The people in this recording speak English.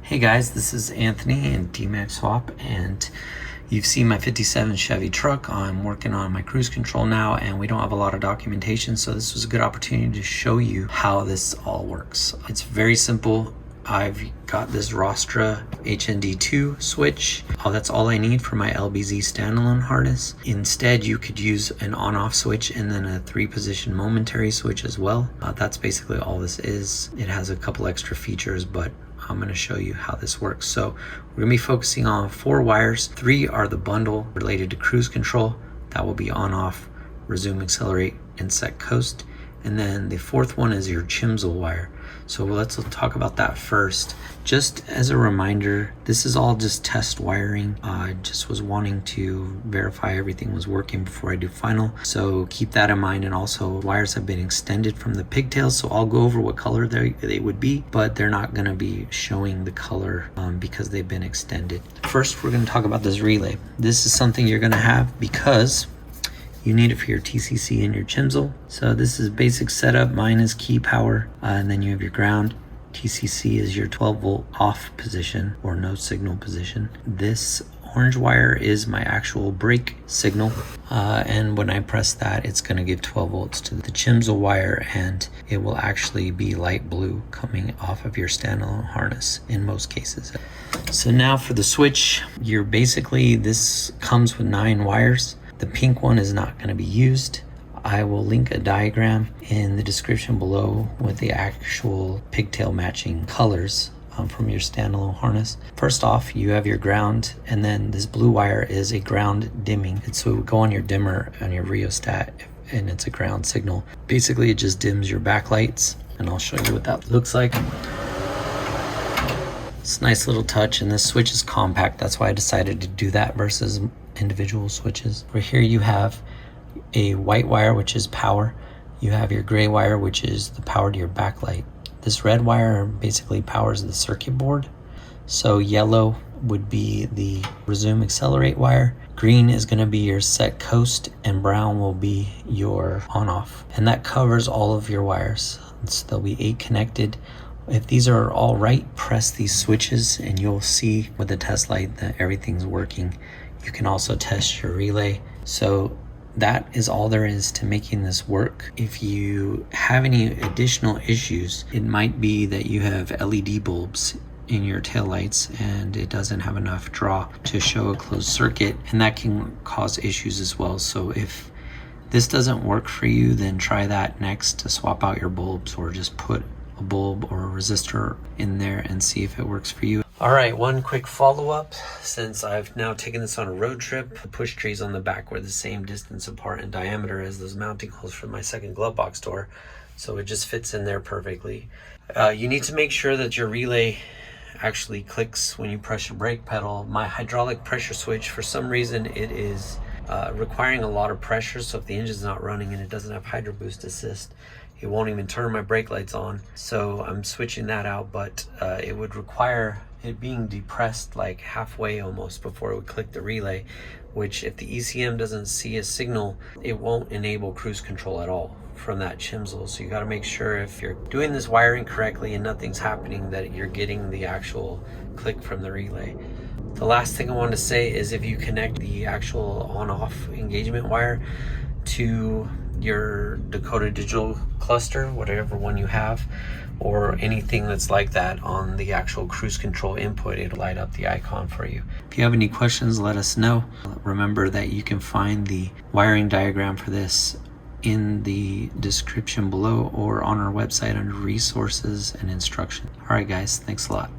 Hey guys, this is Anthony in Dmax Swap, and you've seen my 57 Chevy truck. I'm working on my cruise control now, and we don't have a lot of documentation, so this was a good opportunity to show you how this all works. It's very simple. I've got this Rostra HND-2 switch. That's all I need for my LBZ standalone harness. Instead, you could use an on-off switch and then a 3-position momentary switch as well. That's basically all this is. It has a couple extra features, but I'm going to show you how this works. So we're going to be focusing on 4 wires. 3 are the bundle related to cruise control. That will be on, off, resume, accelerate, and set coast. And then the 4th one is your chimsel wire. So let's talk about that first. Just as a reminder, this is all just test wiring. I just was wanting to verify everything was working before I do final. So keep that in mind. And also wires have been extended from the pigtails. So I'll go over what color they would be, but they're not gonna be showing the color because they've been extended. First, we're gonna talk about this relay. This is something you're gonna have because you need it for your TCC and your chimsel. So this is basic setup. Mine is key power, and then you have your ground. TCC is your 12-volt off position or no signal position. This orange wire is my actual brake signal, and when I press that, it's going to give 12 volts to the chimsel wire, and it will actually be light blue coming off of your standalone harness in most cases. So now for the switch, this comes with 9 wires. The pink one is not going to be used. I will link a diagram in the description below with the actual pigtail matching colors from your standalone harness. First off, you have your ground, and then this blue wire is a ground dimming. So it would go on your dimmer on your rheostat, and it's a ground signal. Basically, it just dims your backlights, and I'll show you what that looks like. It's a nice little touch, and this switch is compact. That's why I decided to do that versus individual switches. For here you have a white wire, which is power. You have your gray wire, which is the power to your backlight. This red wire basically powers the circuit board. So yellow would be the resume accelerate wire. Green is going to be your set coast, and brown will be your on off. And that covers all of your wires. So there'll be 8 connected. If these are all right, press these switches and you'll see with the test light that everything's working. You can also test your relay. So that is all there is to making this work. If you have any additional issues, it might be that you have LED bulbs in your taillights and it doesn't have enough draw to show a closed circuit, and that can cause issues as well. So if this doesn't work for you, then try that next to swap out your bulbs, or just put a bulb or a resistor in there and see if it works for you. All right, one quick follow-up. Since I've now taken this on a road trip, the push trees on the back were the same distance apart in diameter as those mounting holes for my second glove box door, so it just fits in there perfectly. You need to make sure that your relay actually clicks when you press your brake pedal. My hydraulic pressure switch, for some reason, it is requiring a lot of pressure, so if the engine's not running and it doesn't have hydro boost assist, it won't even turn my brake lights on. So I'm switching that out, but it would require it being depressed like halfway almost before it would click the relay, which if the ECM doesn't see a signal, it won't enable cruise control at all from that chimsel. So you got to make sure if you're doing this wiring correctly and nothing's happening, that you're getting the actual click from the relay. The last thing I want to say is if you connect the actual on-off engagement wire to your Dakota digital cluster, whatever one you have, or anything that's like that on the actual cruise control input, it'll light up the icon for you. If you have any questions, let us know. Remember that you can find the wiring diagram for this in the description below or on our website under resources and instruction. All right guys, thanks a lot.